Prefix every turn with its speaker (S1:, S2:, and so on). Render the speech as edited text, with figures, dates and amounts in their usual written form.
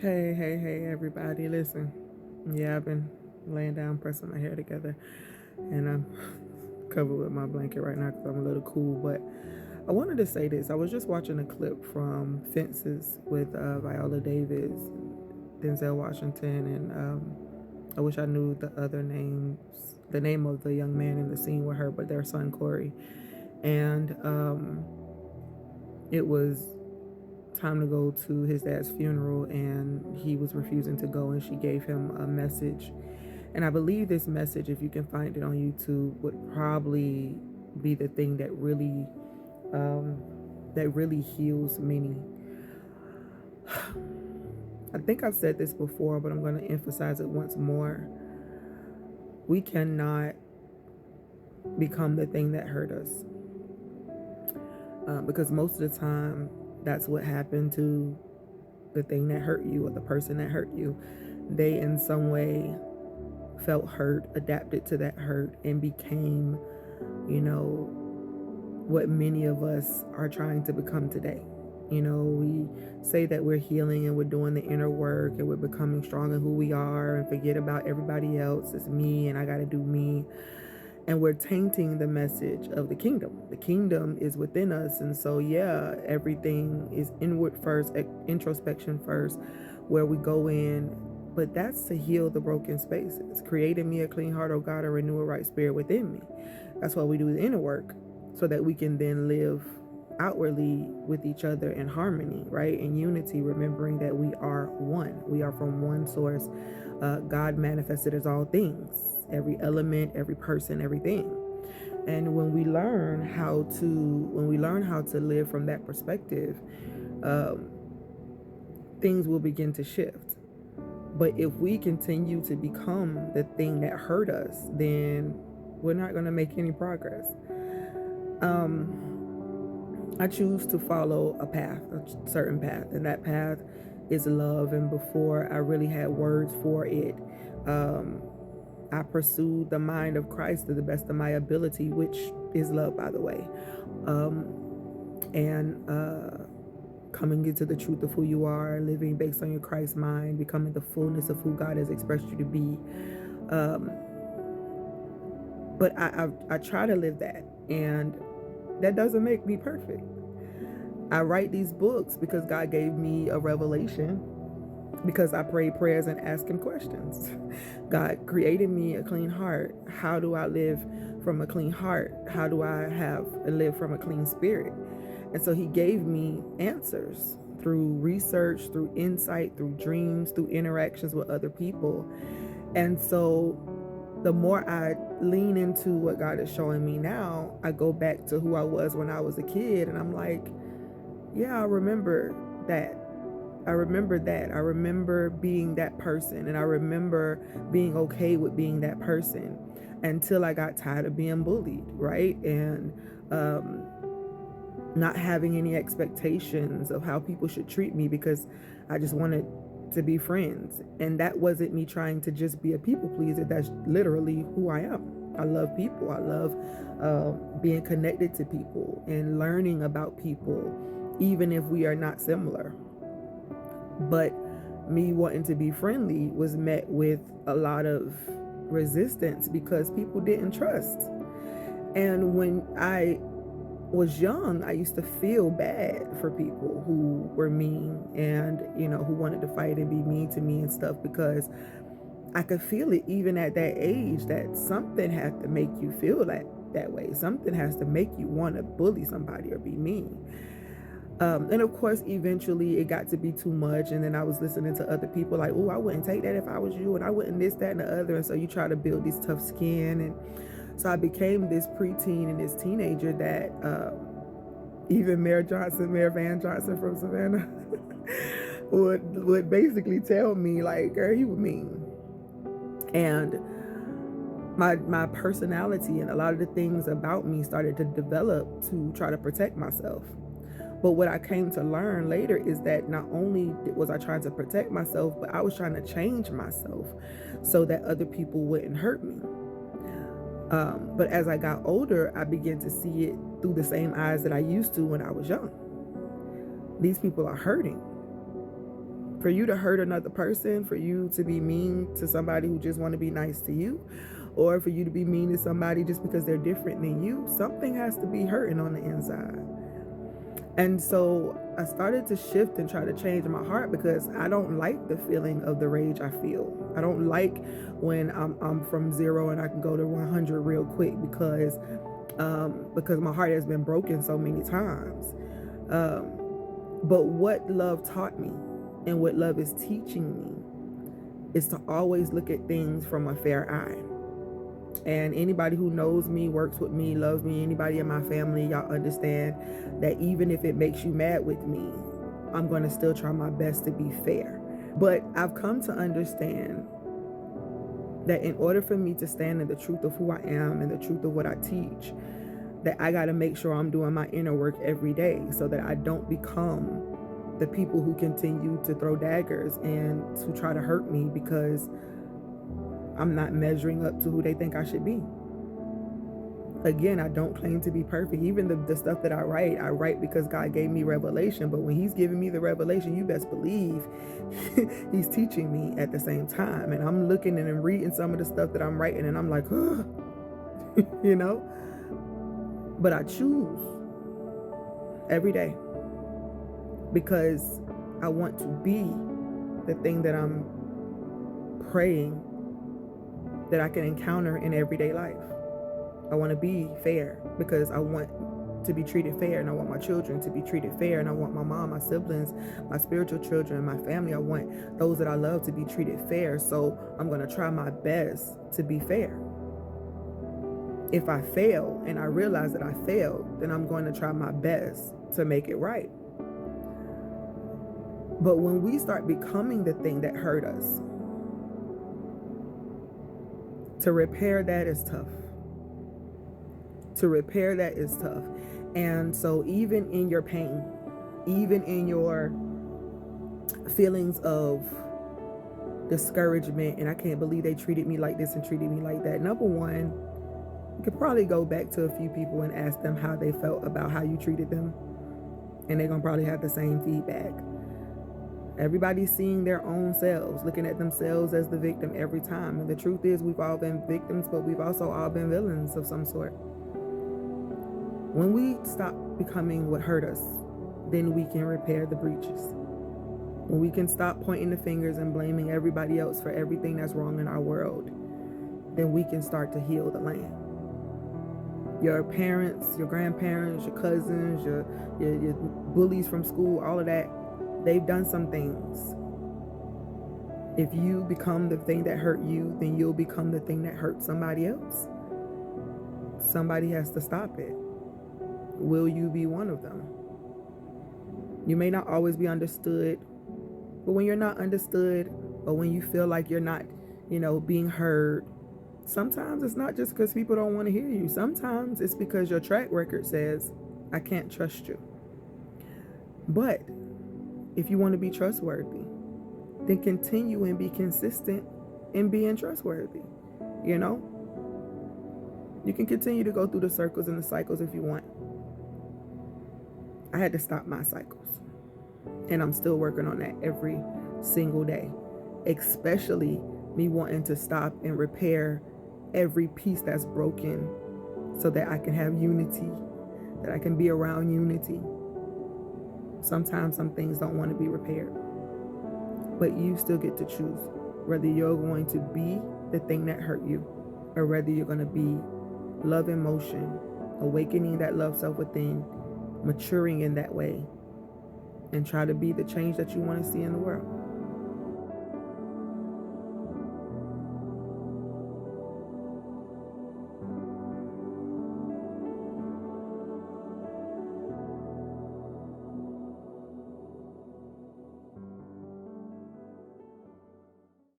S1: Hey, everybody. Listen, yeah, I've been laying down, pressing my hair together, and I'm covered with my blanket right now because I'm a little cool. But I wanted to say this. I was just watching a clip from Fences with Viola Davis, Denzel Washington, and I wish I knew the name of the young man in the scene with her, but their son, Corey. And it was time to go to his dad's funeral, and he was refusing to go, and she gave him a message. And I believe this message, if you can find it on YouTube, would probably be the thing um, that really heals many. I think I've said this before, but I'm going to emphasize it once more. We cannot become the thing that hurt us, because most of the time that's what happened to the thing that hurt you or the person that hurt you. They in some way felt hurt, adapted to that hurt, and became, you know, what many of us are trying to become today. We say that we're healing and we're doing the inner work and we're becoming strong in who we are and forget about everybody else. It's me and I got to do me. And we're tainting the message of the kingdom. The kingdom is within us. And so, yeah, everything is inward first, introspection first, where we go in. But that's to heal the broken spaces. Create in me a clean heart, oh God, and renew a right spirit within me. That's why we do the inner work, so that we can then live outwardly with each other in harmony, right? In unity, remembering that we are one. We are from one source. God manifested as all things, every element, every person, everything. And when we learn how to live from that perspective, um, things will begin to shift. But if we continue to become the thing that hurt us, then we're not going to make any progress. I choose to follow a certain path, and that path is love. And before I really had words for it, um, I pursued the mind of Christ to the best of my ability, which is love, by the way. And coming into the truth of who you are, living based on your Christ mind, becoming the fullness of who God has expressed you to be. Um, but I try to live that, and that doesn't make me perfect. I write these books because God gave me a revelation, because I prayed prayers and asked him questions. God created me a clean heart. How do I live from a clean heart? How do I live from a clean spirit? And so he gave me answers through research, through insight, through dreams, through interactions with other people. And so the more I lean into what God is showing me now, I go back to who I was when I was a kid, and I'm like, yeah, I remember that. I remember that. I remember being that person, and I remember being okay with being that person until I got tired of being bullied, right? And um, not having any expectations of how people should treat me, because I just wanted to be friends. And that wasn't me trying to just be a people pleaser. That's literally who I am. I love people. I love being connected to people and learning about people, even if we are not similar. But me wanting to be friendly was met with a lot of resistance because people didn't trust. And when I was young, I used to feel bad for people who were mean and, who wanted to fight and be mean to me and stuff, because I could feel it even at that age, that something had to make you feel that way. Something has to make you want to bully somebody or be mean. And of course, eventually it got to be too much. And then I was listening to other people like, oh, I wouldn't take that if I was you. And I wouldn't this, that, and the other. And so you try to build this tough skin. And so I became this preteen and this teenager that even Mayor Van Johnson from Savannah would basically tell me, like, girl, you were mean. And my personality and a lot of the things about me started to develop to try to protect myself. But what I came to learn later is that not only was I trying to protect myself, but I was trying to change myself so that other people wouldn't hurt me. But as I got older, I began to see it through the same eyes that I used to when I was young. These people are hurting For you to hurt another person, for you to be mean to somebody who just want to be nice to you, or for you to be mean to somebody just because they're different than you, something has to be hurting on the inside. And so I started to shift and try to change my heart, because I don't like the feeling of the rage I feel. I don't like when I'm from 0 and I can go to 100 real quick, because my heart has been broken so many times. But what love taught me and what love is teaching me is to always look at things from a fair eye. And anybody who knows me, works with me, loves me, anybody in my family, y'all understand that even if it makes you mad with me, I'm going to still try my best to be fair. But I've come to understand that in order for me to stand in the truth of who I am and the truth of what I teach, that I got to make sure I'm doing my inner work every day, so that I don't become the people who continue to throw daggers and to try to hurt me because I'm not measuring up to who they think I should be. Again, I don't claim to be perfect. Even the stuff that I write because God gave me revelation. But when he's giving me the revelation, you best believe he's teaching me at the same time. And I'm looking and reading some of the stuff that I'm writing, and I'm like, you know? But I choose every day, because I want to be the thing that I'm praying that I can encounter in everyday life. I want to be fair, because I want to be treated fair, and I want my children to be treated fair, and I want my mom, my siblings, my spiritual children, my family, I want those that I love to be treated fair. So I'm going to try my best to be fair. If I fail and I realize that I failed, then I'm going to try my best to make it right. But when we start becoming the thing that hurt us, to repair that is tough. To repair that is tough. And so even in your pain, even in your feelings of discouragement, and I can't believe they treated me like this and treated me like that. Number one, you could probably go back to a few people and ask them how they felt about how you treated them. And they're going to probably have the same feedback. Everybody's seeing their own selves, looking at themselves as the victim every time. And the truth is, we've all been victims, but we've also all been villains of some sort. When we stop becoming what hurt us, then we can repair the breaches. When we can stop pointing the fingers and blaming everybody else for everything that's wrong in our world, then we can start to heal the land. Your parents, your grandparents, your cousins, your bullies from school, all of that, they've done some things. If you become the thing that hurt you, then you'll become the thing that hurt somebody else. Somebody has to stop it. Will you be one of them? You may not always be understood, but when you're not understood, or when you feel like you're not, being heard, sometimes it's not just because people don't want to hear you. Sometimes it's because your track record says, I can't trust you. But if you want to be trustworthy, then continue and be consistent in being trustworthy. You can continue to go through the circles and the cycles if you want. I had to stop my cycles, and I'm still working on that every single day, especially me wanting to stop and repair every piece that's broken so that I can have unity, that I can be around unity. Sometimes some things don't want to be repaired, but you still get to choose whether you're going to be the thing that hurt you, or whether you're going to be love in motion, awakening that love self within, maturing in that way, and try to be the change that you want to see in the world.